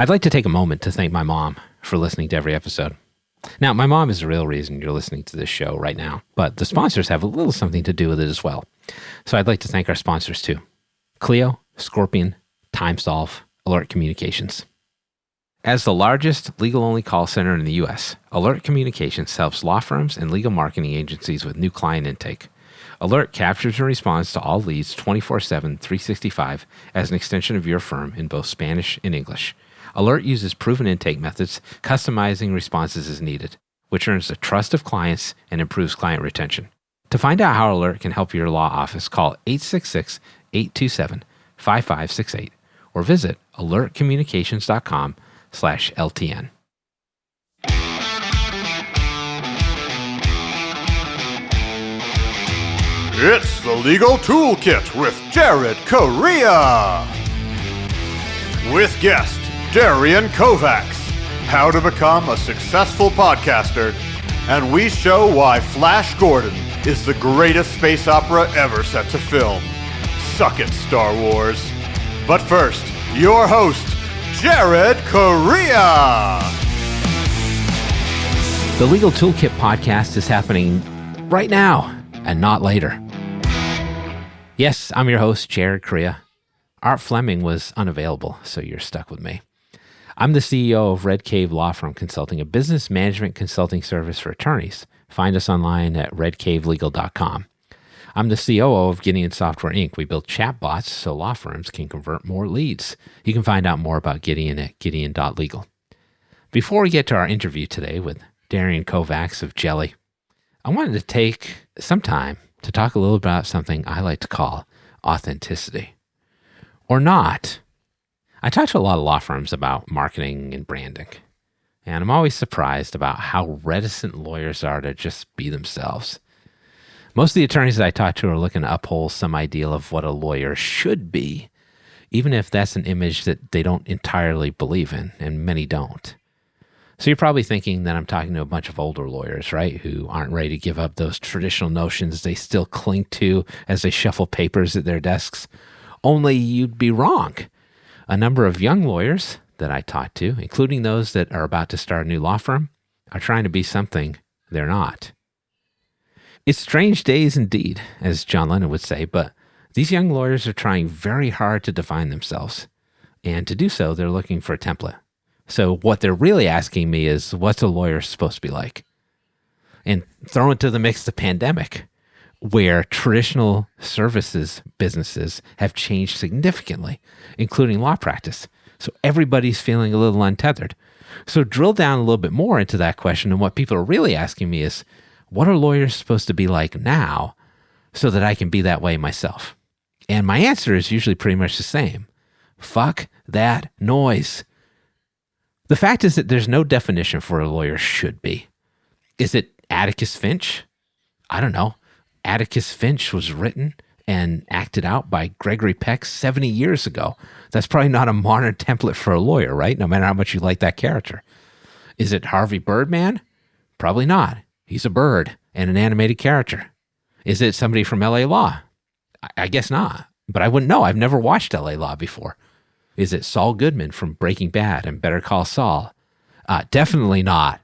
I'd like to take a moment to thank my mom for listening to every episode. Now, my mom is the real reason you're listening to this show right now, but the sponsors have a little something to do with it as well. So I'd like to thank our sponsors too. Clio, Scorpion, TimeSolve, Alert Communications. As the largest legal-only call center in the U.S., Alert Communications helps law firms and legal marketing agencies with new client intake. Alert captures and responds to all leads 24/7, 365 as an extension of your firm in both Spanish and English. Alert uses proven intake methods, customizing responses as needed, which earns the trust of clients and improves client retention. To find out how Alert can help your law office, call 866-827-5568 or visit alertcommunications.com/LTN. It's the Legal Toolkit with Jared Correa. With guest Darian Kovacs, how to become a successful podcaster, and we show why Flash Gordon is the greatest space opera ever set to film. Suck it, Star Wars. But first, your host, Jared Correa. The Legal Toolkit podcast is happening right now and not later. Yes, I'm your host, Jared Correa. Art Fleming was unavailable, so you're stuck with me. I'm the CEO of Red Cave Law Firm Consulting, a business management consulting service for attorneys. Find us online at redcavelegal.com. I'm the COO of Gideon Software Inc. We build chatbots so law firms can convert more leads. You can find out more about Gideon at gideon.legal. Before we get to our interview today with Darian Kovacs of Jelly, I wanted to take some time to talk a little about something I like to call authenticity. Or not. I talk to a lot of law firms about marketing and branding, and I'm always surprised about how reticent lawyers are to just be themselves. Most of the attorneys that I talk to are looking to uphold some ideal of what a lawyer should be, even if that's an image that they don't entirely believe in, and many don't. So you're probably thinking that I'm talking to a bunch of older lawyers, right, who aren't ready to give up those traditional notions they still cling to as they shuffle papers at their desks. Only you'd be wrong. A number of young lawyers that I talk to, including those that are about to start a new law firm, are trying to be something they're not. It's strange days indeed, as John Lennon would say, but these young lawyers are trying very hard to define themselves. And to do so, they're looking for a template. So what they're really asking me is, what's a lawyer supposed to be like? And throw into the mix the pandemic, where traditional services businesses have changed significantly, including law practice. So everybody's feeling a little untethered. So drill down a little bit more into that question, and what people are really asking me is, what are lawyers supposed to be like now so that I can be that way myself? And my answer is usually pretty much the same. Fuck that noise. The fact is that there's no definition for what a lawyer should be. Is it Atticus Finch? I don't know. Atticus Finch was written and acted out by Gregory Peck 70 years ago. That's probably not a modern template for a lawyer, right? No matter how much you like that character. Is it Harvey Birdman? Probably not. He's a bird and an animated character. Is it somebody from LA Law? I guess not, but I wouldn't know. I've never watched LA Law before. Is it Saul Goodman from Breaking Bad and Better Call Saul? Definitely not.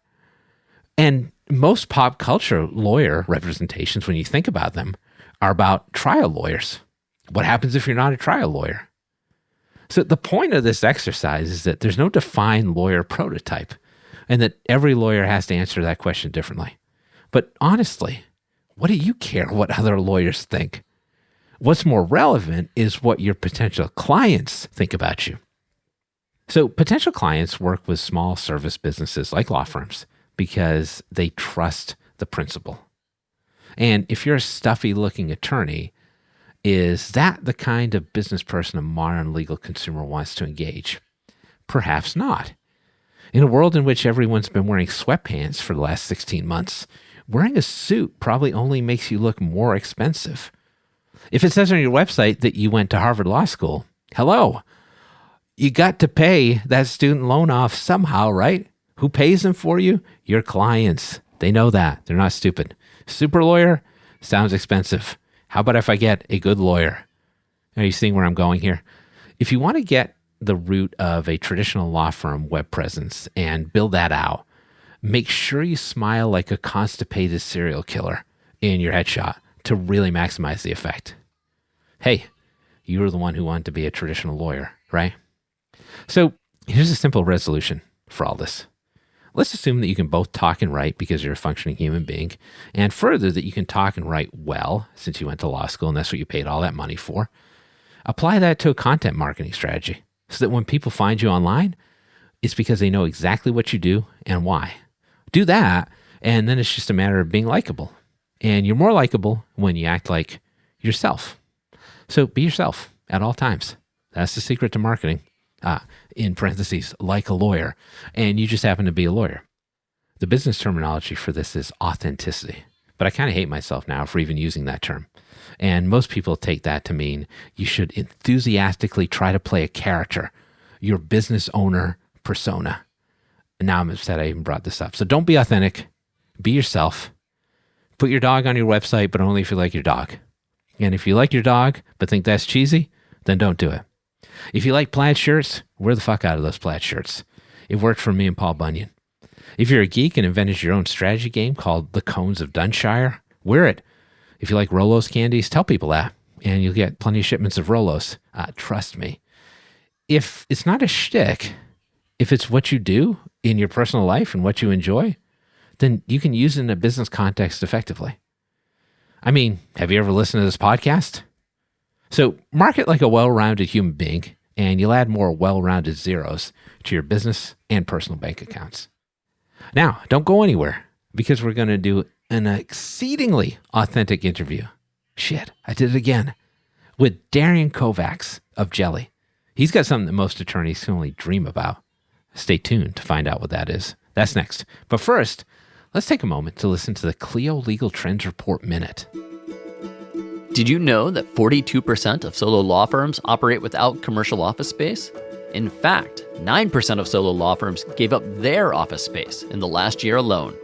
And most pop culture lawyer representations, when you think about them, are about trial lawyers. What happens if you're not a trial lawyer? So the point of this exercise is that there's no defined lawyer prototype, and that every lawyer has to answer that question differently. But honestly, what do you care what other lawyers think? What's more relevant is what your potential clients think about you. So potential clients work with small service businesses like law firms because they trust the principle. And if you're a stuffy looking attorney, is that the kind of business person a modern legal consumer wants to engage? Perhaps not. In a world in which everyone's been wearing sweatpants for the last 16 months, wearing a suit probably only makes you look more expensive. If it says on your website that you went to Harvard Law School, hello, you got to pay that student loan off somehow, right? Who pays them for you? Your clients. They know that. They're not stupid. Super lawyer? Sounds expensive. How about if I get a good lawyer? Are you seeing where I'm going here? If you want to get the route of a traditional law firm web presence and build that out, make sure you smile like a constipated serial killer in your headshot to really maximize the effect. Hey, you were the one who wanted to be a traditional lawyer, right? So here's a simple resolution for all this. Let's assume that you can both talk and write because you're a functioning human being, and further that you can talk and write well since you went to law school and that's what you paid all that money for. Apply that to a content marketing strategy so that when people find you online, it's because they know exactly what you do and why. Do that, and then it's just a matter of being likable. And you're more likable when you act like yourself. So be yourself at all times. That's the secret to marketing. In parentheses, like a lawyer. And you just happen to be a lawyer. The business terminology for this is authenticity. But I kind of hate myself now for even using that term. And most people take that to mean you should enthusiastically try to play a character, your business owner persona. And now I'm upset I even brought this up. So don't be authentic. Be yourself. Put your dog on your website, but only if you like your dog. And if you like your dog, but think that's cheesy, then don't do it. If you like plaid shirts, wear the fuck out of those plaid shirts. It worked for me and Paul Bunyan. If you're a geek and invented your own strategy game called The Cones of Dunshire, wear it. If you like Rolos candies, tell people that, and you'll get plenty of shipments of Rolos. Trust me. If it's not a shtick, if it's what you do in your personal life and what you enjoy, then you can use it in a business context effectively. I mean, have you ever listened to this podcast? So market like a well-rounded human being, and you'll add more well-rounded zeros to your business and personal bank accounts. Now, don't go anywhere because we're going to do an exceedingly authentic interview. Shit, I did it again. With Darian Kovacs of Jelly. He's got something that most attorneys can only dream about. Stay tuned to find out what that is. That's next. But first, let's take a moment to listen to the Clio Legal Trends Report Minute. Did you know that 42% of solo law firms operate without commercial office space? In fact, 9% of solo law firms gave up their office space in the last year alone.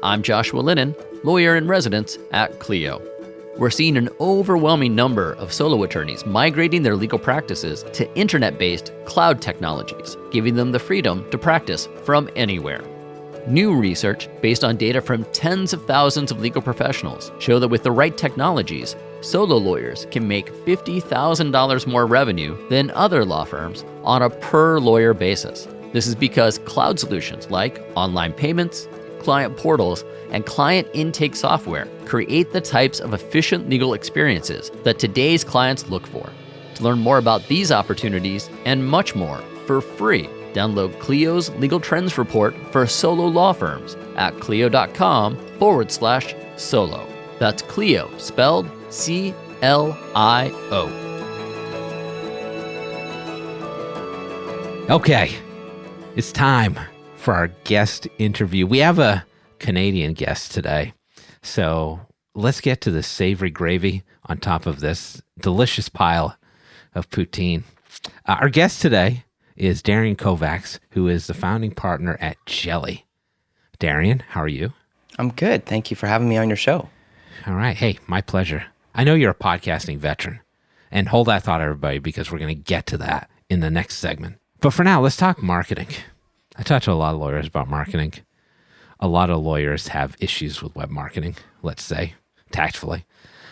I'm Joshua Linnen, lawyer in residence at Clio. We're seeing an overwhelming number of solo attorneys migrating their legal practices to internet-based cloud technologies, giving them the freedom to practice from anywhere. New research, based on data from tens of thousands of legal professionals, show that with the right technologies, solo lawyers can make $50,000 more revenue than other law firms on a per-lawyer basis. This is because cloud solutions like online payments, client portals, and client intake software create the types of efficient legal experiences that today's clients look for. To learn more about these opportunities and much more for free, download Clio's Legal Trends Report for solo law firms at clio.com/solo. That's Clio, spelled CLIO. Okay, it's time for our guest interview. We have a Canadian guest today, so let's get to the savory gravy on top of this delicious pile of poutine. Our guest today is Darian Kovacs, who is the founding partner at Jelly. Darian, how are you? I'm good. Thank you for having me on your show. All right. Hey, my pleasure. I know you're a podcasting veteran. And hold that thought, everybody, because we're going to get to that in the next segment. But for now, let's talk marketing. I talk to a lot of lawyers about marketing. A lot of lawyers have issues with web marketing, let's say, tactfully.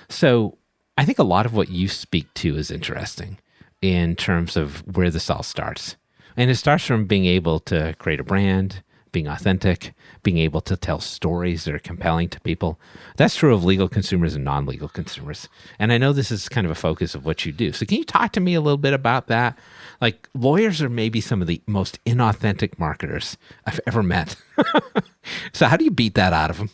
So I think a lot of what you speak to is interesting in terms of where this all starts. And it starts from being able to create a brand, being authentic, being able to tell stories that are compelling to people. That's true of legal consumers and non-legal consumers. And I know this is kind of a focus of what you do. So can you talk to me a little bit about that? Like, lawyers are maybe some of the most inauthentic marketers I've ever met. So how do you beat that out of them?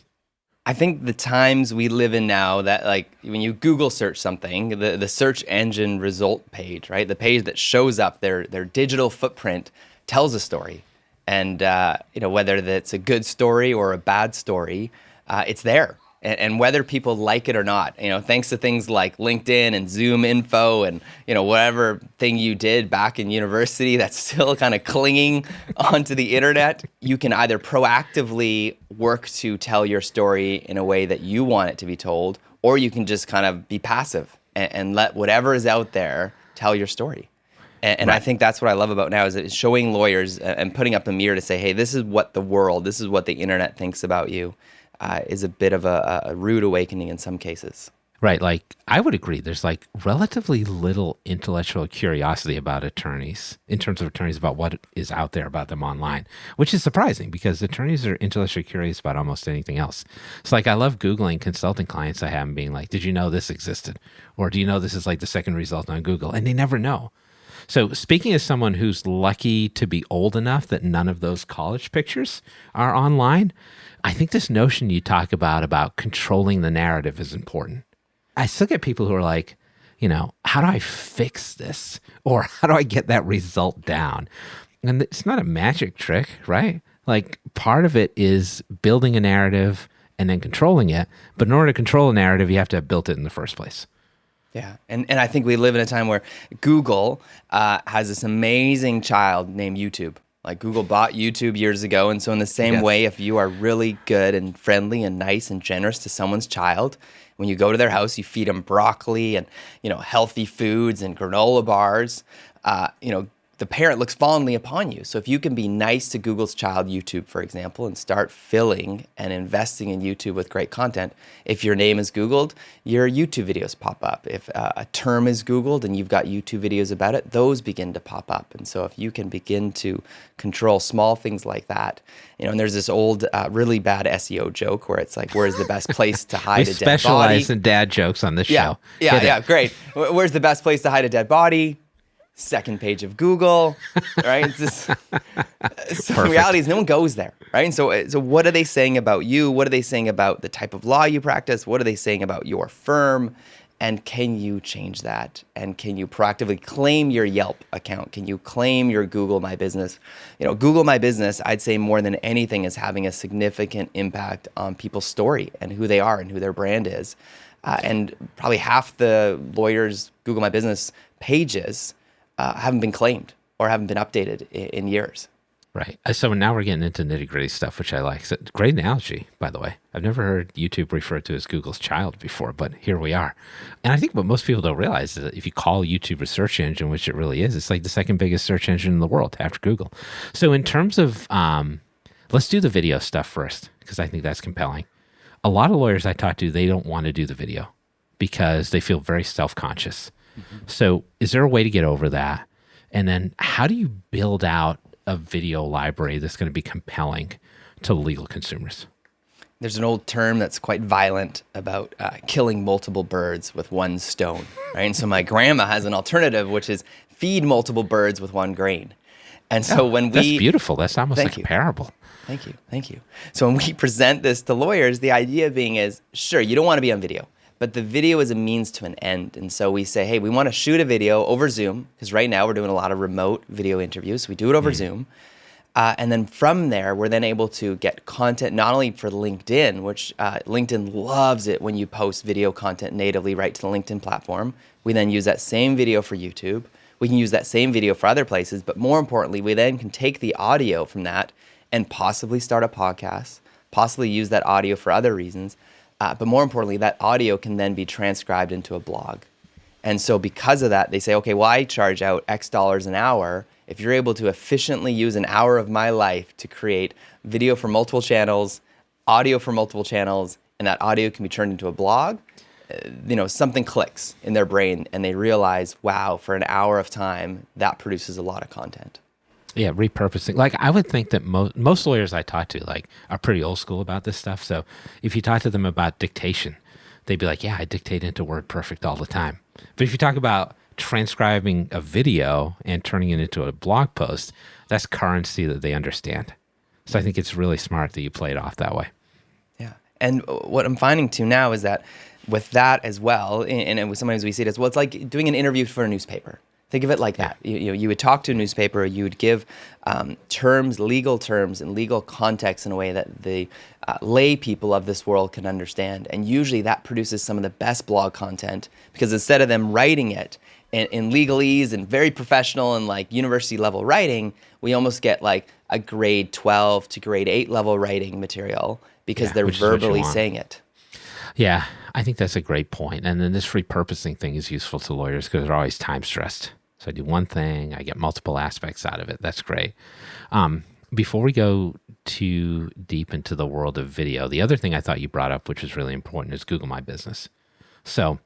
I think the times we live in now, that like when you Google search something, the search engine result page, right? The page that shows up, their digital footprint tells a story. And whether that's a good story or a bad story, it's there. And whether people like it or not, thanks to things like LinkedIn and Zoom info and, whatever thing you did back in university that's still kind of clinging onto the internet, you can either proactively work to tell your story in a way that you want it to be told, or you can just kind of be passive and let whatever is out there tell your story. And Right. I think that's what I love about now is it's showing lawyers and putting up a mirror to say, hey, this is what the world, this is what the internet thinks about you, is a bit of a rude awakening in some cases. Right. Like, I would agree. There's like relatively little intellectual curiosity about attorneys, in terms of attorneys, about what is out there about them online, which is surprising because attorneys are intellectually curious about almost anything else. It's like, I love Googling consulting clients I have and being like, did you know this existed? Or do you know this is like the second result on Google? And they never know. So speaking as someone who's lucky to be old enough that none of those college pictures are online, I think this notion you talk about controlling the narrative is important. I still get people who are like, how do I fix this? Or how do I get that result down? And it's not a magic trick, right? Like, part of it is building a narrative and then controlling it. But in order to control a narrative, you have to have built it in the first place. Yeah, and I think we live in a time where Google has this amazing child named YouTube. Like, Google bought YouTube years ago, and so in the same way, if you are really good and friendly and nice and generous to someone's child, when you go to their house, you feed them broccoli and healthy foods and granola bars. The parent looks fondly upon you. So if you can be nice to Google's child, YouTube, for example, and start filling and investing in YouTube with great content, if your name is Googled, your YouTube videos pop up. If a term is Googled and you've got YouTube videos about it, those begin to pop up. And so if you can begin to control small things like that, and there's this old, really bad SEO joke where it's like, where's the best place to hide a dead body? We specialize in dad jokes on this show. Yeah, great. Where's the best place to hide a dead body? Second page of Google, right? It's just, so the reality is no one goes there, right? And so what are they saying about you? What are they saying about the type of law you practice? What are they saying about your firm? And can you change that? And can you proactively claim your Yelp account? Can you claim your Google My Business? Google My Business, I'd say more than anything, is having a significant impact on people's story and who they are and who their brand is. And probably half the lawyers' Google My Business pages haven't been claimed or haven't been updated in years. Right. So now we're getting into nitty-gritty stuff, which I like. So, great analogy, by the way. I've never heard YouTube referred to as Google's child before, but here we are. And I think what most people don't realize is that if you call YouTube a search engine, which it really is, it's like the second biggest search engine in the world after Google. So in terms of, let's do the video stuff first, because I think that's compelling. A lot of lawyers I talk to, they don't want to do the video because they feel very self-conscious. So is there a way to get over that? And then how do you build out a video library that's going to be compelling to legal consumers? There's an old term that's quite violent about killing multiple birds with one stone, right? And so my grandma has an alternative, which is feed multiple birds with one grain. And so that's beautiful. That's almost like a parable. Thank you. So when we present this to lawyers, the idea being is, sure, you don't want to be on video, but the video is a means to an end. And so we say, hey, we want to shoot a video over Zoom, because right now we're doing a lot of remote video interviews. So we do it over Zoom. And then from there, we're then able to get content not only for LinkedIn, which LinkedIn loves it when you post video content natively right to the LinkedIn platform. We then use that same video for YouTube. We can use that same video for other places. But more importantly, we then can take the audio from that and possibly start a podcast, possibly use that audio for other reasons. But more importantly, that audio can then be transcribed into a blog. And so because of that, they say, okay, well, I charge out X dollars an hour. If you're able to efficiently use an hour of my life to create video for multiple channels, audio for multiple channels, and that audio can be turned into a blog, something clicks in their brain and they realize, wow, for an hour of time, that produces a lot of content. Yeah, repurposing. Like, I would think that most lawyers I talk to are pretty old school about this stuff. So if you talk to them about dictation, they'd be like, yeah, I dictate into WordPerfect all the time. But if you talk about transcribing a video and turning it into a blog post, that's currency that they understand. So I think it's really smart that you play it off that way. Yeah. And what I'm finding too now is that with that as well, and sometimes we see it as, well, it's like doing an interview for a newspaper. Think of it like that. You would talk to a newspaper, you would give legal terms and legal context in a way that the lay people of this world can understand. And usually that produces some of the best blog content, because instead of them writing it in legalese and very professional and like university level writing, we almost get like a grade 12 to grade 8 level writing material because they're verbally saying it. Yeah, I think that's a great point. And then this repurposing thing is useful to lawyers because they're always time stressed. So I do one thing, I get multiple aspects out of it. That's great. Before we go too deep into the world of video, the other thing I thought you brought up, which is really important, is Google My Business. So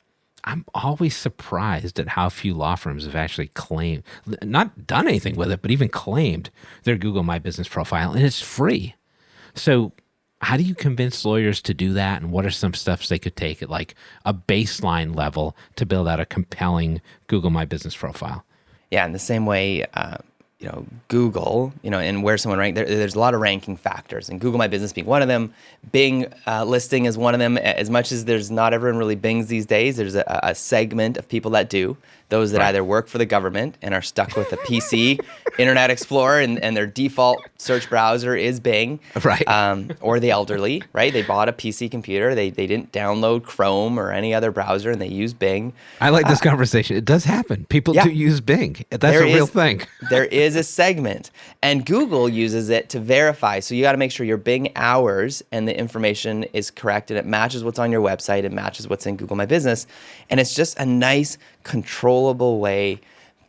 I'm always surprised at how few law firms have actually claimed, not done anything with it, but even claimed their Google My Business profile, and it's free. So how do you convince lawyers to do that? And what are some steps they could take at like a baseline level to build out a compelling Google My Business profile? Yeah, in the same way, Google, and where someone ranked, there's a lot of ranking factors, and Google My Business being one of them. Bing listing is one of them. As much as there's not everyone really Bings these days, there's a segment of people that do. Those that either work for the government and are stuck with a PC, Internet Explorer, and their default search browser is Bing. Right. Or the elderly, right? They bought a PC computer. They didn't download Chrome or any other browser, and they use Bing. I like this conversation. It does happen. People do use Bing. That's a real thing. There is a segment, and Google uses it to verify. So you got to make sure your Bing hours and the information is correct, and it matches what's on your website. It matches what's in Google My Business, and it's just a nice, controllable way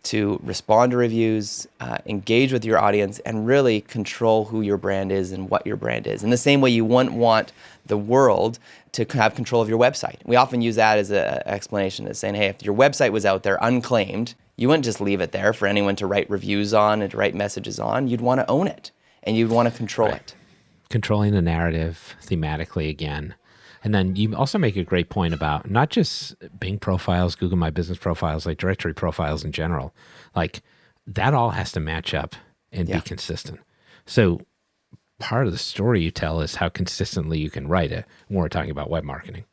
to respond to reviews, engage with your audience, and really control who your brand is and what your brand is. In the same way you wouldn't want the world to have control of your website. We often use that as an explanation, as saying, hey, if your website was out there unclaimed, you wouldn't just leave it there for anyone to write reviews on and to write messages on. You'd want to own it, and you'd want to control it. Controlling the narrative thematically again. And then you also make a great point about not just Bing profiles, Google My Business profiles, like directory profiles in general. Like that all has to match up and be consistent. So part of the story you tell is how consistently you can write it when we're talking about web marketing.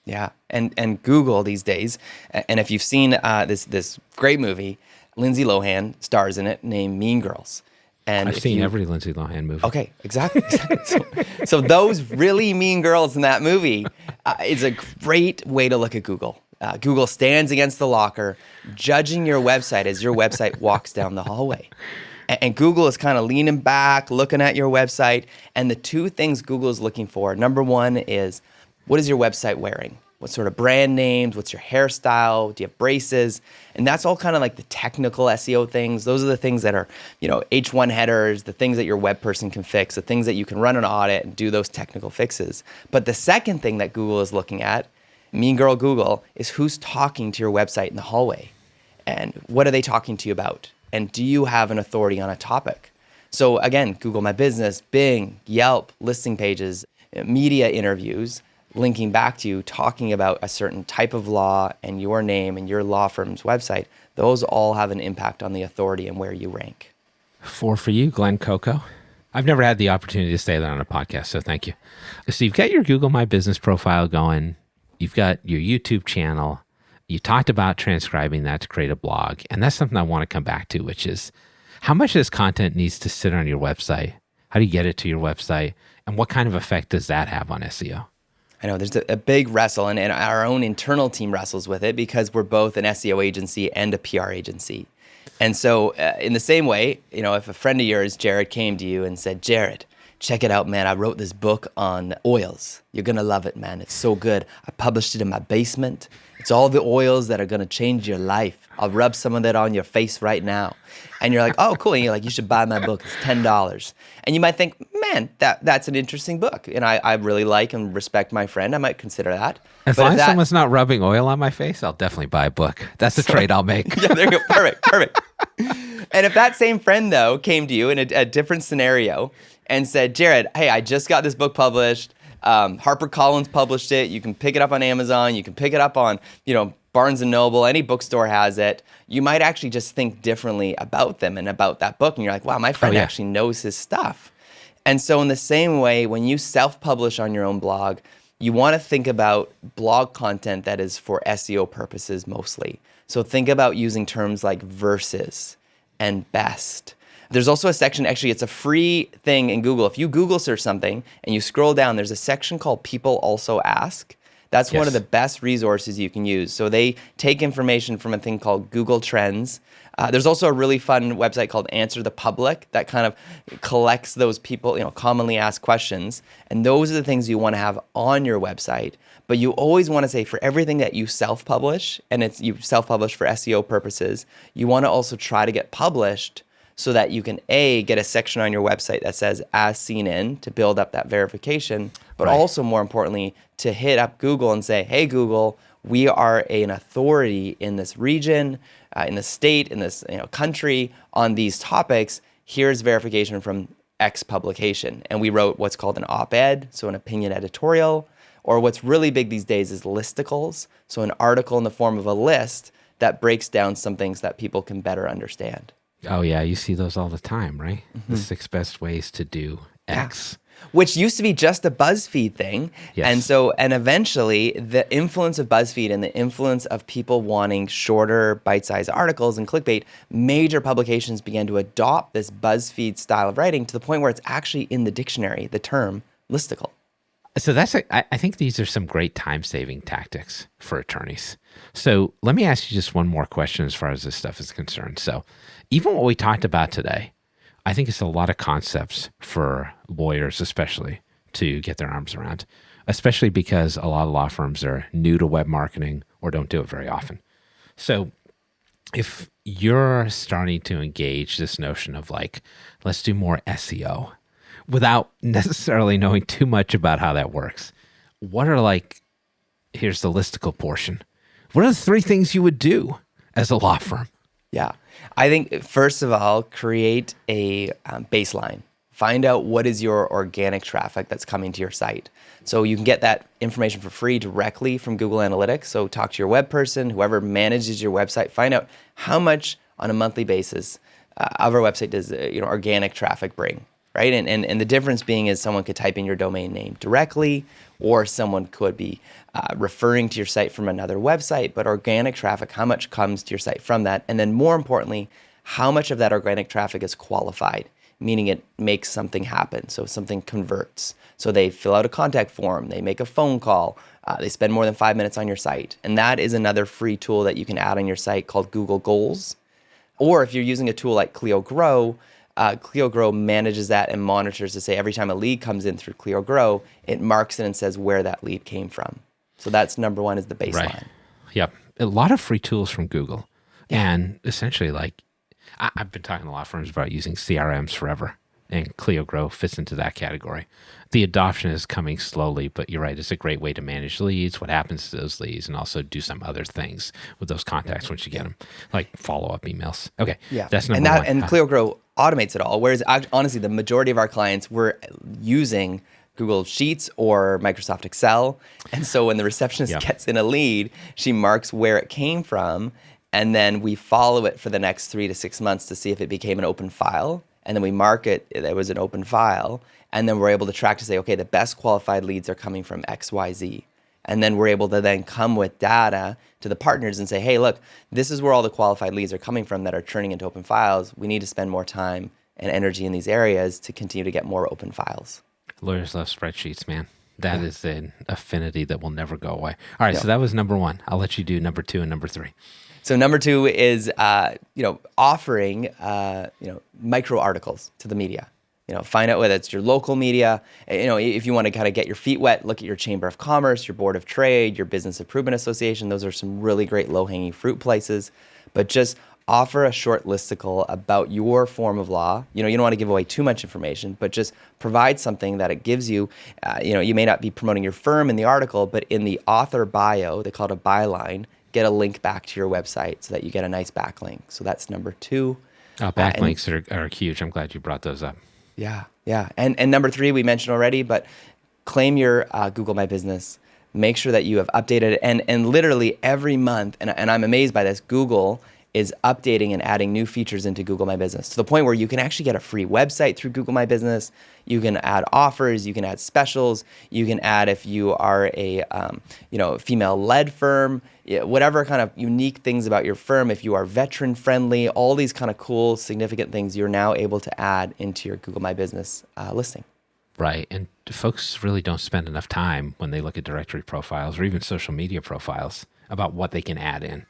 Yeah, and Google these days, and if you've seen this great movie, Lindsay Lohan stars in it, named Mean Girls. And I've seen every Lindsay Lohan movie. Okay, exactly. So those really mean girls in that movie is a great way to look at Google. Google stands against the locker, judging your website as your website walks down the hallway. And Google is kind of leaning back, looking at your website. And the two things Google is looking for, number one is, what is your website wearing? What sort of brand names? What's your hairstyle? Do you have braces? And that's all kind of like the technical SEO things. Those are the things that are, H1 headers, the things that your web person can fix, the things that you can run an audit and do those technical fixes. But the second thing that Google is looking at, Mean Girl Google, is who's talking to your website in the hallway. And what are they talking to you about? And do you have an authority on a topic? So again, Google My Business, Bing, Yelp, listing pages, media interviews, linking back to you, talking about a certain type of law and your name and your law firm's website, those all have an impact on the authority and where you rank. 4 for you, Glenn Coco. I've never had the opportunity to say that on a podcast, so thank you. So you've got your Google My Business profile going. You've got your YouTube channel. You talked about transcribing that to create a blog. And that's something I want to come back to, which is how much of this content needs to sit on your website? How do you get it to your website? And what kind of effect does that have on SEO? I know there's a big wrestle, and our own internal team wrestles with it because we're both an SEO agency and a PR agency. And so in the same way, if a friend of yours, Jared, came to you and said, Jared, check it out, man. I wrote this book on oils. You're going to love it, man. It's so good. I published it in my basement. It's all the oils that are going to change your life. I'll rub some of that on your face right now. And you're like, oh, cool. And you're like, you should buy my book. It's $10. And you might think, man, that's an interesting book. And I really like and respect my friend. I might consider that. As long as someone's not rubbing oil on my face, I'll definitely buy a book. That's the trade I'll make. Yeah, there you go. Perfect. And if that same friend, though, came to you in a different scenario and said, Jared, hey, I just got this book published. HarperCollins published it. You can pick it up on Amazon. You can pick it up on, Barnes & Noble. Any bookstore has it. You might actually just think differently about them and about that book. And you're like, wow, my friend actually knows his stuff. And so in the same way, when you self-publish on your own blog, you want to think about blog content that is for SEO purposes mostly. So think about using terms like versus and best. There's also a section, actually, it's a free thing in Google. If you Google search something and you scroll down, there's a section called People Also Ask. That's one of the best resources you can use. So they take information from a thing called Google Trends, There's also a really fun website called Answer the Public that kind of collects those people, commonly asked questions. And those are the things you want to have on your website. But you always want to say for everything that you self-publish, and you self-publish for SEO purposes, you want to also try to get published so that you can get a section on your website that says as seen in to build up that verification, but also more importantly, to hit up Google and say, hey, Google, we are an authority in this region, in the state, in this country on these topics. Here's verification from X publication. And we wrote what's called an op-ed, so an opinion editorial, or what's really big these days is listicles, so an article in the form of a list that breaks down some things that people can better understand. Oh, yeah. You see those all the time, right? The 6 best ways to do X. Which used to be just a BuzzFeed thing. Yes. And eventually the influence of BuzzFeed and the influence of people wanting shorter bite-sized articles and clickbait, major publications began to adopt this BuzzFeed style of writing to the point where it's actually in the dictionary, the term listicle. So I think these are some great time-saving tactics for attorneys. So let me ask you just one more question as far as this stuff is concerned. So even what we talked about today, I think it's a lot of concepts for lawyers especially to get their arms around, especially because a lot of law firms are new to web marketing or don't do it very often. So if you're starting to engage this notion of let's do more SEO, without necessarily knowing too much about how that works, what are here's the listicle portion. What are the 3 things you would do as a law firm? Yeah. I think, first of all, create a baseline. Find out what is your organic traffic that's coming to your site. So you can get that information for free directly from Google Analytics. So talk to your web person, whoever manages your website, find out how much on a monthly basis of our website does organic traffic bring. Right? And the difference being is someone could type in your domain name directly, or someone could be referring to your site from another website. But organic traffic, how much comes to your site from that? And then more importantly, how much of that organic traffic is qualified, meaning it makes something happen. So something converts. So they fill out a contact form, they make a phone call, they spend more than 5 minutes on your site. And that is another free tool that you can add on your site called Google Goals. Or if you're using a tool like Clio Grow, Clio Grow manages that and monitors to say every time a lead comes in through Clio Grow, it marks it and says where that lead came from. So that's number one, is the baseline. Right. Yep. A lot of free tools from Google. And essentially, I've been talking to law firms about using CRMs forever, and Clio Grow fits into that category. The adoption is coming slowly, but you're right. It's a great way to manage leads, what happens to those leads, and also do some other things with those contacts once you get them, like follow-up emails. Okay. Yeah. That's number one. And Clio Grow automates it all. Whereas honestly, the majority of our clients were using Google Sheets or Microsoft Excel. And so when the receptionist gets in a lead, she marks where it came from, and then we follow it for the next 3 to 6 months to see if it became an open file. And then we mark it, that was an open file. And then we're able to track to say, okay, the best qualified leads are coming from XYZ. And then we're able to then come with data to the partners and say, hey, look, this is where all the qualified leads are coming from that are turning into open files. We need to spend more time and energy in these areas to continue to get more open files. Lawyers love spreadsheets, man. That is an affinity that will never go away. All right, so that was number one. I'll let you do number 2 and number 3. So number 2 is, offering, micro articles to the media. Find out whether it's your local media. If you want to kind of get your feet wet, look at your Chamber of Commerce, your Board of Trade, your Business Improvement Association. Those are some really great low-hanging fruit places. But just offer a short listicle about your form of law. You don't want to give away too much information, but just provide something that it gives you. You may not be promoting your firm in the article, but in the author bio, they call it a byline, get a link back to your website so that you get a nice backlink. So that's number 2. Backlinks are huge. I'm glad you brought those up. Yeah. And number 3, we mentioned already, but claim your Google My Business. Make sure that you have updated it. And literally every month, and I'm amazed by this, Google is updating and adding new features into Google My Business to the point where you can actually get a free website through Google My Business. You can add offers, you can add specials, you can add if you are a female-led firm, whatever kind of unique things about your firm. If you are veteran-friendly, all these kind of cool, significant things you're now able to add into your Google My Business listing. Right, and folks really don't spend enough time when they look at directory profiles or even social media profiles about what they can add in.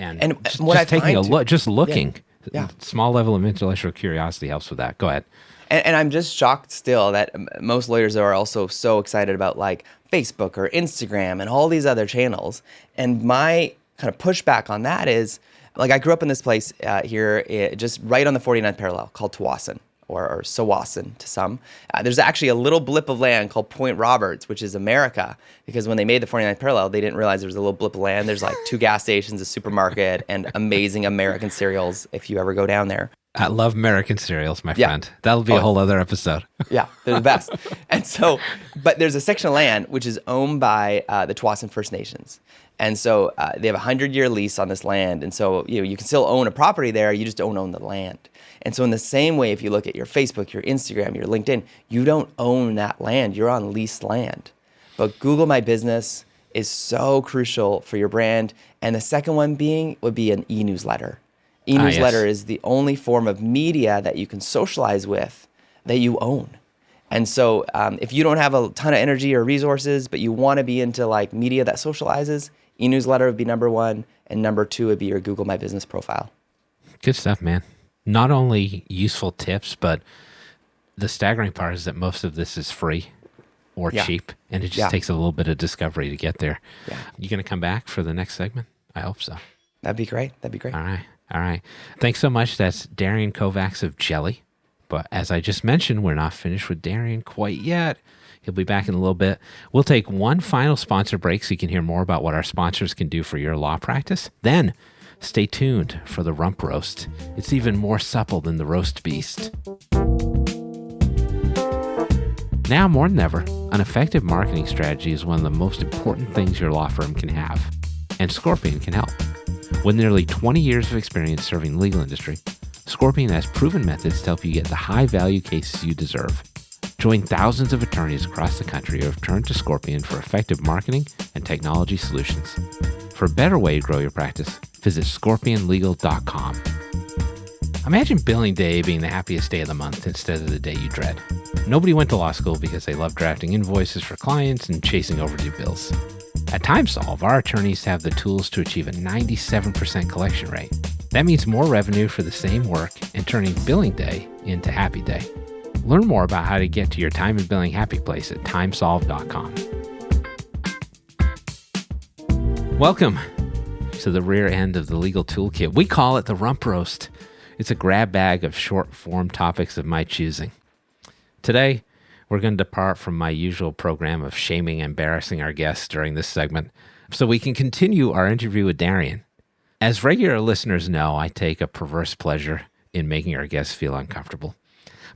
And what I taking find a look, just looking Yeah. Small level of intellectual curiosity helps with that. Go ahead. And I'm just shocked still that most lawyers are also so excited about like Facebook or Instagram and all these other channels. And my kind of pushback on that is, like, I grew up in this place here just right on the 49th parallel called Tawasin, or Sawasin to some. There's actually a little blip of land called Point Roberts, which is America, because when they made the 49th parallel, they didn't realize there was a little blip of land. There's like 2 gas stations, a supermarket, and amazing American cereals if you ever go down there. I love American cereals, my friend. That'll be a whole other episode. Yeah, they're the best. And so, but there's a section of land which is owned by the Tawasin First Nations. And so they have a 100-year lease on this land. And so, you can still own a property there, you just don't own the land. And so in the same way, if you look at your Facebook, your Instagram, your LinkedIn, you don't own that land, you're on leased land. But Google My Business is so crucial for your brand. And the second one would be an e-newsletter. E-newsletter is the only form of media that you can socialize with that you own. And so if you don't have a ton of energy or resources, but you want to be into like media that socializes, e-newsletter would be number 1, and number 2 would be your Google My Business profile. Good stuff, man. Not only useful tips, but the staggering part is that most of this is free or cheap, and it just takes a little bit of discovery to get there. Yeah. You going to come back for the next segment? I hope so. That'd be great. All right. Thanks so much. That's Darian Kovacs of Jelly. But as I just mentioned, we're not finished with Darian quite yet. He'll be back in a little bit. We'll take one final sponsor break so you can hear more about what our sponsors can do for your law practice. Then stay tuned for the Rump Roast. It's even more supple than the roast beast. Now more than ever, an effective marketing strategy is one of the most important things your law firm can have. And Scorpion can help. With nearly 20 years of experience serving the legal industry, Scorpion has proven methods to help you get the high-value cases you deserve. Join thousands of attorneys across the country who have turned to Scorpion for effective marketing and technology solutions. For a better way to grow your practice, visit scorpionlegal.com. Imagine billing day being the happiest day of the month instead of the day you dread. Nobody went to law school because they love drafting invoices for clients and chasing overdue bills. At TimeSolve, our attorneys have the tools to achieve a 97% collection rate. That means more revenue for the same work and turning billing day into happy day. Learn more about how to get to your time and billing happy place at timesolve.com. Welcome to the rear end of the legal toolkit. We call it the Rump Roast. It's a grab bag of short-form topics of my choosing. Today, we're going to depart from my usual program of shaming and embarrassing our guests during this segment so we can continue our interview with Darian. As regular listeners know, I take a perverse pleasure in making our guests feel uncomfortable.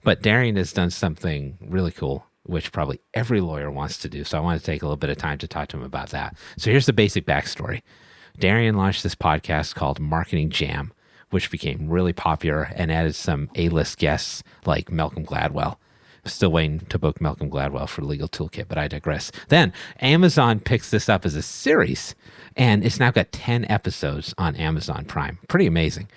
But Darian has done something really cool, which probably every lawyer wants to do. So I want to take a little bit of time to talk to him about that. So here's the basic backstory. Darian launched this podcast called Marketing Jam, which became really popular and added some A-list guests like Malcolm Gladwell. Still waiting to book Malcolm Gladwell for Legal Toolkit, but I digress. Then Amazon picks this up as a series, and it's now got 10 episodes on Amazon Prime. Pretty amazing.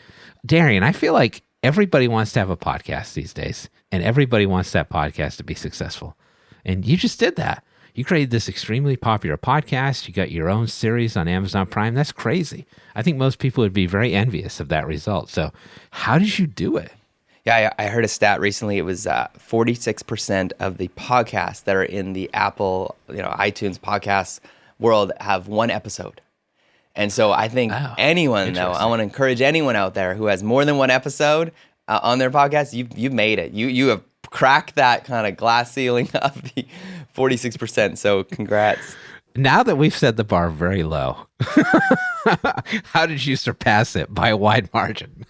Darian, I feel like everybody wants to have a podcast these days, and everybody wants that podcast to be successful. And you just did that. You created this extremely popular podcast. You got your own series on Amazon Prime. That's crazy. I think most people would be very envious of that result. So how did you do it? Yeah, I heard a stat recently. It was 46% of the podcasts that are in the Apple, iTunes podcast world have one episode. And so I think anyone, though, I want to encourage anyone out there who has more than one episode on their podcast, you've made it. You have cracked that kind of glass ceiling of the 46%. So congrats. Now that we've set the bar very low, how did you surpass it by a wide margin?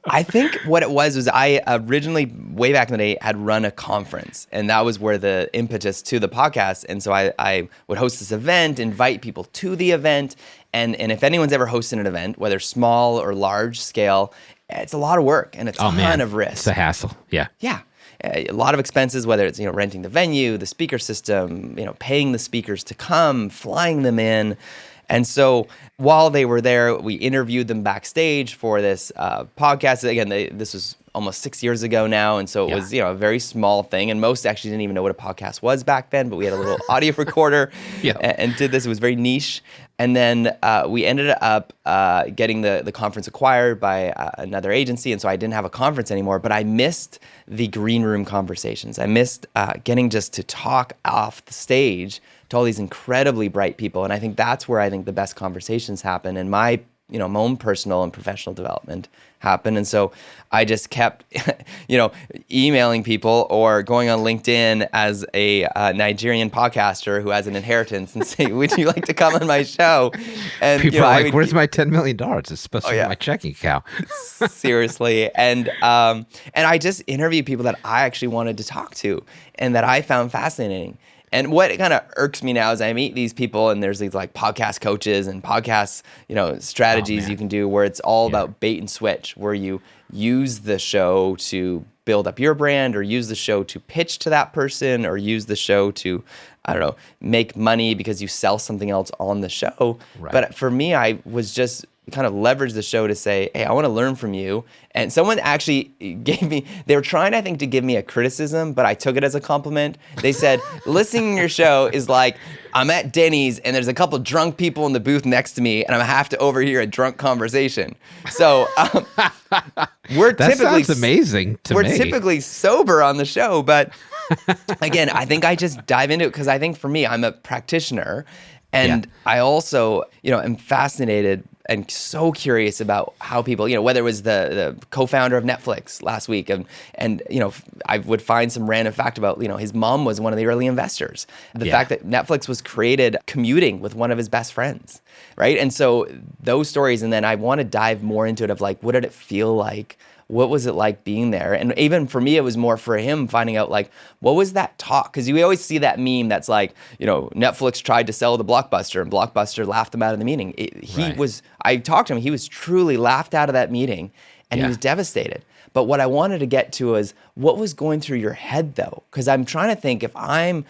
I think what it was I originally, way back in the day, had run a conference. And that was where the impetus to the podcast. And so I would host this event, invite people to the event. And if anyone's ever hosted an event, whether small or large scale, it's a lot of work and a ton of risk. It's a hassle. Yeah. Yeah. A lot of expenses, whether it's renting the venue, the speaker system, paying the speakers to come, flying them in. And so while they were there, we interviewed them backstage for this podcast. Again, this was almost 6 years ago now. And so it was, a very small thing. And most actually didn't even know what a podcast was back then, but we had a little audio recorder and did this. It was very niche. And then we ended up getting the conference acquired by another agency. And so I didn't have a conference anymore, but I missed the green room conversations. I missed getting just to talk off the stage to all these incredibly bright people. And I think that's where I think the best conversations happen in my own personal and professional development happen. And so I just kept, emailing people or going on LinkedIn as a Nigerian podcaster who has an inheritance and say, would you like to come on my show? And people are like, where's my $10 million? It's supposed to be my checking account. Seriously. And I just interviewed people that I actually wanted to talk to and that I found fascinating. And what kind of irks me now is I meet these people and there's these like podcast coaches and podcast, strategies you can do where it's all about bait and switch, where you use the show to build up your brand or use the show to pitch to that person or use the show to, make money because you sell something else on the show. Right. But for me, I was just kind of leveraged the show to say, hey, I want to learn from you. And someone actually they were trying, I think, to give me a criticism, but I took it as a compliment. They said, listening to your show is like, I'm at Denny's and there's a couple drunk people in the booth next to me and I have to overhear a drunk conversation. So that sounds amazing to me. We're typically sober on the show, but again, I think I just dive into it because I think for me, I'm a practitioner. And I also, am fascinated and so curious about how people, whether it was the co-founder of Netflix last week and I would find some random fact about, his mom was one of the early investors. The fact that Netflix was created commuting with one of his best friends, right? And so those stories, and then I want to dive more into it of like, what did it feel like? What was it like being there? And even for me, it was more for him finding out like, what was that talk? Because we always see that meme that's like, Netflix tried to sell to Blockbuster and Blockbuster laughed him out of the meeting. I talked to him, he was truly laughed out of that meeting and he was devastated. But what I wanted to get to is what was going through your head though? Because I'm trying to think if I'm,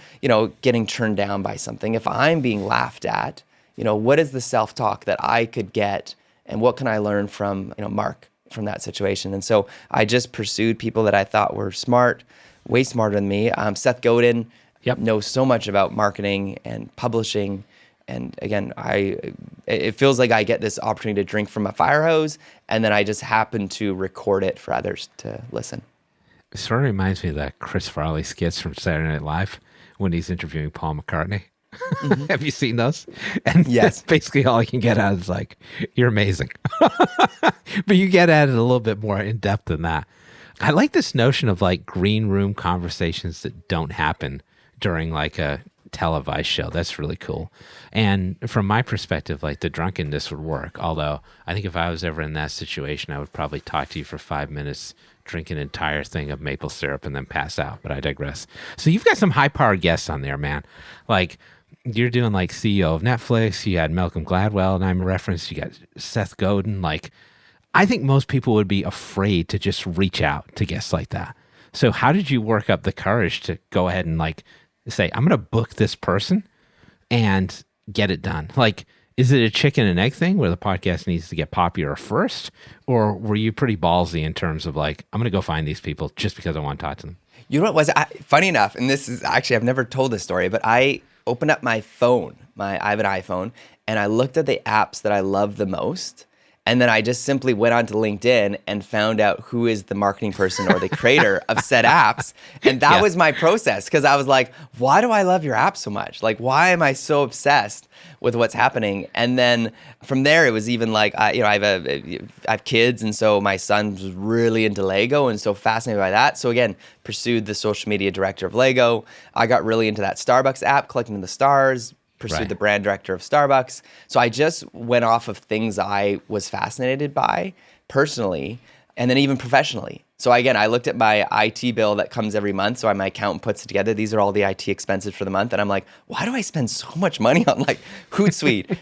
getting turned down by something, if I'm being laughed at, what is the self-talk that I could get and what can I learn from, Mark? From that situation. And so I just pursued people that I thought were smart, way smarter than me. Seth Godin knows so much about marketing and publishing. And again, it feels like I get this opportunity to drink from a fire hose and then I just happen to record it for others to listen. It sort of reminds me of that Chris Farley skits from Saturday Night Live when he's interviewing Paul McCartney. Mm-hmm. Have you seen those? And yes, basically all I can get at is like, you're amazing. But you get at it a little bit more in depth than that. I like this notion of like green room conversations that don't happen during like a televised show. That's really cool. And from my perspective, like the drunkenness would work. Although I think if I was ever in that situation, I would probably talk to you for 5 minutes, drink an entire thing of maple syrup and then pass out. But I digress. So you've got some high powered guests on there, man. Like, you're doing like CEO of Netflix. You had Malcolm Gladwell, and I'm referenced. You got Seth Godin. Like, I think most people would be afraid to just reach out to guests like that. So how did you work up the courage to go ahead and like say, I'm going to book this person and get it done? Like, is it a chicken and egg thing where the podcast needs to get popular first? Or were you pretty ballsy in terms of like, I'm going to go find these people just because I want to talk to them? You know what was funny enough, and this is actually, I've never told this story, but I opened up my phone, I have an iPhone, and I looked at the apps that I love the most. And then I just simply went onto LinkedIn and found out who is the marketing person or the creator of said apps. And that was my process, because I was like, why do I love your app so much? Like, why am I so obsessed with what's happening? And then from there, it was even like, I have kids. And so my son was really into Lego and so fascinated by that. So again, pursued the social media director of Lego. I got really into that Starbucks app, collecting the stars, pursued the brand director of Starbucks. So I just went off of things I was fascinated by personally, and then even professionally. So again, I looked at my IT bill that comes every month. So my accountant puts it together. These are all the IT expenses for the month. And I'm like, why do I spend so much money on like Hootsuite,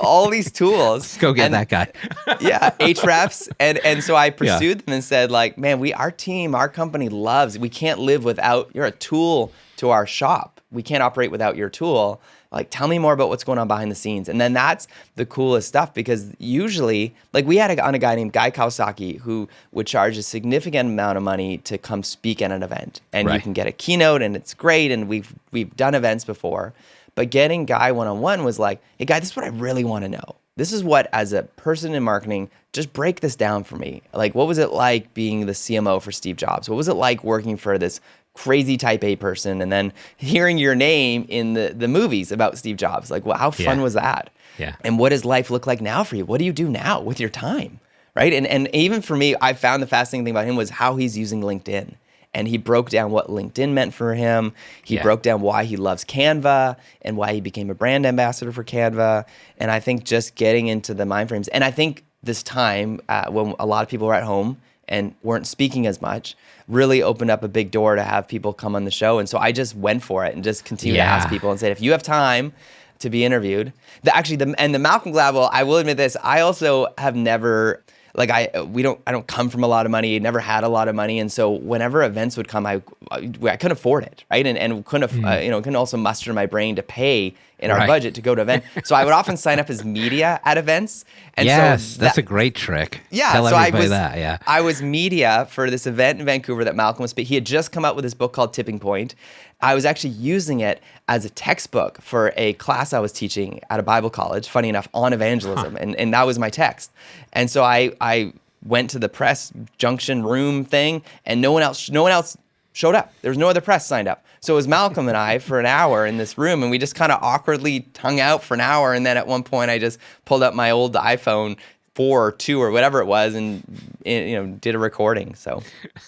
all these tools? Let's go get that guy. Ahrefs. And so I pursued them and said like, man, our team, our company loves, we can't live without, you're a tool to our shop. We can't operate without your tool. Like, tell me more about what's going on behind the scenes. And then that's the coolest stuff, because usually, like, we had on a guy named Guy Kawasaki who would charge a significant amount of money to come speak at an event. And you can get a keynote and it's great. And we've done events before. But getting Guy one-on-one was like, hey, Guy, this is what I really want to know. This is what, as a person in marketing, just break this down for me. Like, what was it like being the CMO for Steve Jobs? What was it like working for this crazy type A person and then hearing your name in the movies about Steve Jobs? Like, well, how fun was that? Yeah. And what does life look like now for you? What do you do now with your time? Right. And even for me, I found the fascinating thing about him was how he's using LinkedIn. And he broke down what LinkedIn meant for him. He broke down why he loves Canva and why he became a brand ambassador for Canva. And I think just getting into the mind frames. And I think this time when a lot of people were at home and weren't speaking as much, really opened up a big door to have people come on the show. And so I just went for it and just continued to ask people and said, if you have time to be interviewed, the Malcolm Gladwell, I will admit this, I also have never, like, I don't come from a lot of money, never had a lot of money. And so whenever events would come, I couldn't afford it, right? And couldn't also muster my brain to pay in our budget to go to an event. So I would often sign up as media at events. And so that's a great trick. Yeah. Tell so everybody that, yeah. I was media for this event in Vancouver that Malcolm was speaking. He had just come out with this book called Tipping Point. I was actually using it as a textbook for a class I was teaching at a Bible college, funny enough, on evangelism. And that was my text. And so I went to the press junction room thing, and no one else showed up. There was no other press signed up. So it was Malcolm and I for an hour in this room, and we just kind of awkwardly hung out for an hour. And then at one point, I just pulled up my old iPhone 4 or 2 or whatever it was, and did a recording. So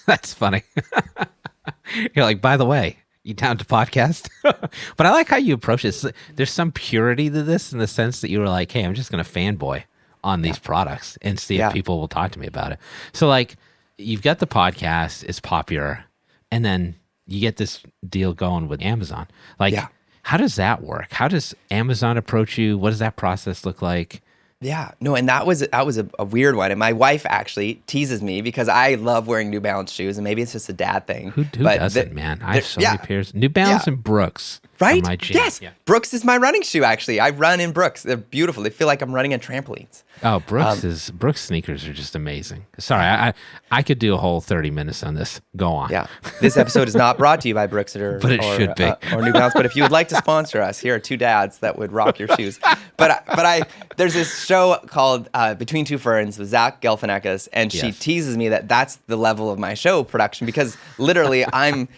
that's funny. You're like, by the way, you down to podcast? But I like how you approach this. There's some purity to this in the sense that you were like, hey, I'm just going to fanboy on these products and see if people will talk to me about it. So like, you've got the podcast, it's popular, and then you get this deal going with Amazon. Like, how does that work? How does Amazon approach you? What does that process look like? Yeah, no, and that was a weird one. And my wife actually teases me because I love wearing New Balance shoes, and maybe it's just a dad thing. Who doesn't, man? I have so many pairs. New Balance and Brooks. Right? My gym. Yes. Yeah. Brooks is my running shoe, actually. I run in Brooks. They're beautiful. They feel like I'm running on trampolines. Oh, Brooks sneakers are just amazing. Sorry, I could do a whole 30 minutes on this. Go on. Yeah. This episode is not brought to you by Brooks but it should be. Or New Balance. But if you would like to sponsor us, here are two dads that would rock your shoes. But there's this show called Between Two Ferns with Zach Galifianakis, and she teases me that that's the level of my show production, because literally I'm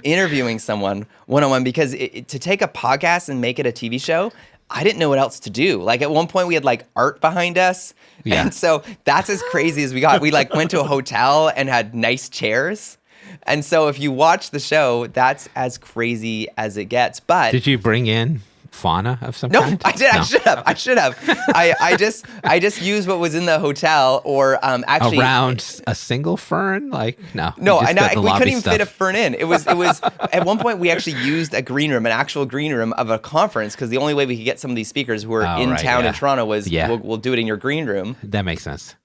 interviewing someone one-on-one, because to take a podcast and make it a TV show, I didn't know what else to do. Like, at one point we had like art behind us. Yeah. And so that's as crazy as we got. We like went to a hotel and had nice chairs. And so if you watch the show, that's as crazy as it gets. But did you bring in fauna of some no, kind? I did. No. I should have. I just used what was in the hotel, or actually around a single fern. Like no, we couldn't even fit a fern in. It was at one point we actually used a green room, an actual green room of a conference, because the only way we could get some of these speakers who were in town in Toronto was we'll do it in your green room. That makes sense.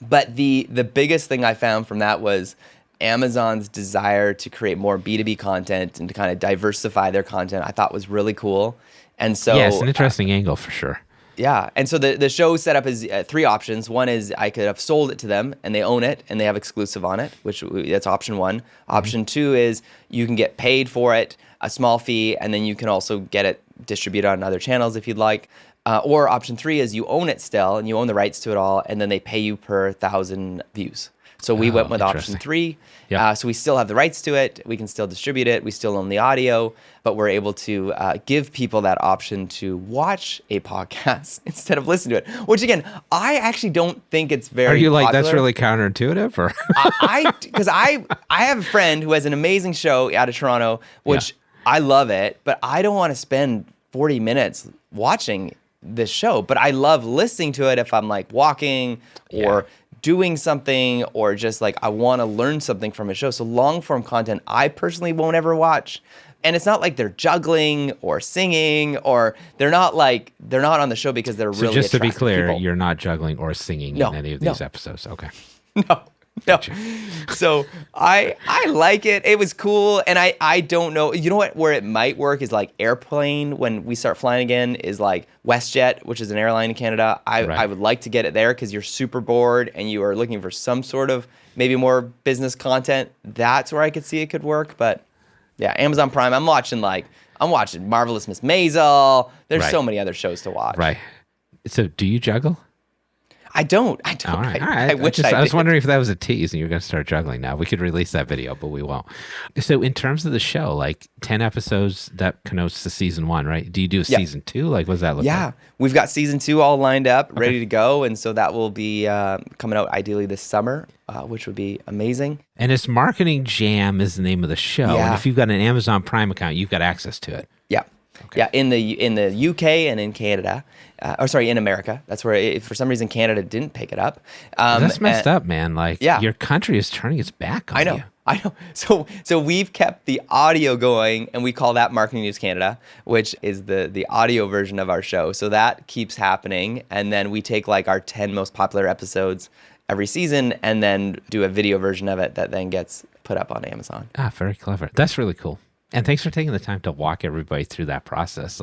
But the biggest thing I found from that was Amazon's desire to create more B2B content and to kind of diversify their content. I thought was really cool. And so it's an interesting angle for sure. Yeah. And so the show set up is 3 options. One is I could have sold it to them and they own it and they have exclusive on it, that's option 1. Option 2 is you can get paid for it, a small fee, and then you can also get it distributed on other channels if you'd like. Or option 3 is you own it still and you own the rights to it all, and then they pay you per 1,000 views. So we went with option 3. Yep. So we still have the rights to it. We can still distribute it. We still own the audio, but we're able to give people that option to watch a podcast instead of listen to it. Which again, I actually don't think it's very Are you like, popular. That's really counterintuitive? Or Because I have a friend who has an amazing show out of Toronto, which I love it, but I don't want to spend 40 minutes watching this show. But I love listening to it if I'm like walking or doing something, or just like I want to learn something from a show. So long form content, I personally won't ever watch. And it's not like they're juggling or singing, or they're not on the show because they're really just to be clear, people. You're not juggling or singing in any of these episodes. Okay. No. No. So I like it. It was cool. And I don't know. You know what? Where it might work is like airplane when we start flying again is like WestJet, which is an airline in Canada. I would like to get it there because you're super bored and you are looking for some sort of maybe more business content. That's where I could see it could work. But yeah, Amazon Prime. I'm watching Marvelous Miss Maisel. There's so many other shows to watch. Right. So do you juggle? I don't. All right. I wish I did. I was wondering if that was a tease and you're going to start juggling now. We could release that video, but we won't. So in terms of the show, like 10 episodes, that connotes to season 1, right? Do you do a season 2? Like, what does that look like? Yeah. We've got season 2 all lined up, ready to go. And so that will be coming out ideally this summer, which would be amazing. And it's Marketing Jam is the name of the show. Yeah. And if you've got an Amazon Prime account, you've got access to it. Yeah. Okay. Yeah, in the UK and in Canada, in America. That's where, for some reason, Canada didn't pick it up. That's messed up, man. Like, your country is turning its back on you. I know. So we've kept the audio going, and we call that Marketing News Canada, which is the audio version of our show. So that keeps happening, and then we take like our 10 most popular episodes every season, and then do a video version of it that then gets put up on Amazon. Ah, very clever. That's really cool. And thanks for taking the time to walk everybody through that process.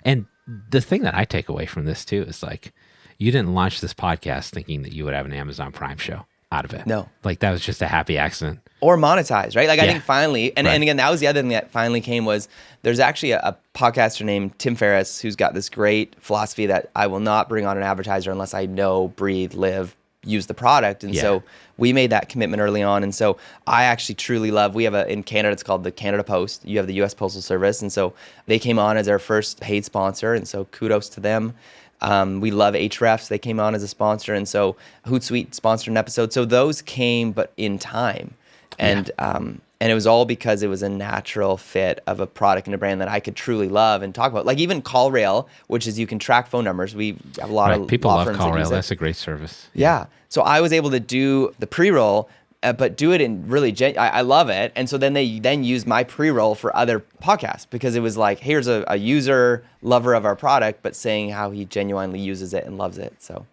And the thing that I take away from this too is like, you didn't launch this podcast thinking that you would have an Amazon Prime show out of it. No. Like that was just a happy accident. Or monetized, right? Like I think finally, and again, that was the other thing that finally came was there's actually a podcaster named Tim Ferriss who's got this great philosophy that I will not bring on an advertiser unless I know, breathe, live, use the product. And so we made that commitment early on. And so I actually truly love, we have in Canada, it's called the Canada Post. You have the US Postal Service. And so they came on as our first paid sponsor. And so kudos to them. We love Hrefs. They came on as a sponsor. And so Hootsuite sponsored an episode. So those came, but in time. And, and it was all because it was a natural fit of a product and a brand that I could truly love and talk about. Like even CallRail, which is you can track phone numbers. We have a lot of people law love firms that use CallRail. it. That's a great service. Yeah. So I was able to do the pre-roll, but do it in really, I love it. And so then they then use my pre-roll for other podcasts because it was like, here's a user lover of our product, but saying how he genuinely uses it and loves it. So.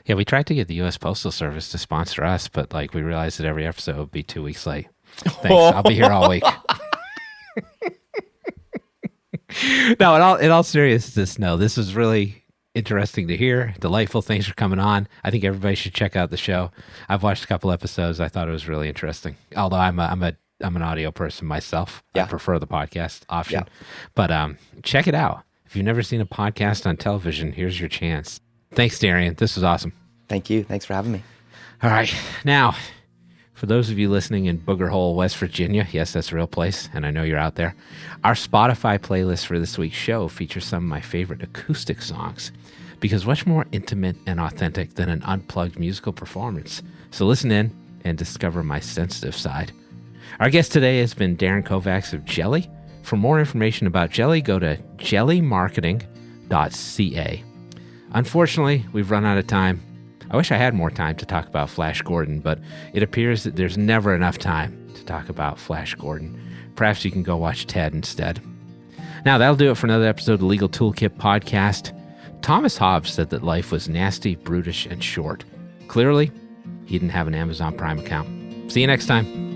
Yeah, we tried to get the U.S. Postal Service to sponsor us, but like we realized that every episode would be 2 weeks late. Thanks. I'll be here all week. No, in all seriousness, no, this was really interesting to hear. Delightful. Thanks for coming on. I think everybody should check out the show. I've watched a couple episodes. I thought it was really interesting. Although I'm an audio person myself. I prefer the podcast option. But check it out. If you've never seen a podcast on television, here's your chance. Thanks, Darian. This was awesome. Thank you. Thanks for having me. All right. Now, for those of you listening in Booger Hole, West Virginia, yes, that's a real place, and I know you're out there, our Spotify playlist for this week's show features some of my favorite acoustic songs, because what's more intimate and authentic than an unplugged musical performance? So listen in and discover my sensitive side. Our guest today has been Darian Kovacs of Jelly. For more information about Jelly, go to jellymarketing.ca. Unfortunately, we've run out of time. I wish I had more time to talk about Flash Gordon, but it appears that there's never enough time to talk about Flash Gordon. Perhaps you can go watch Ted instead. Now, that'll do it for another episode of the Legal Toolkit podcast. Thomas Hobbes said that life was nasty, brutish, and short. Clearly, he didn't have an Amazon Prime account. See you next time.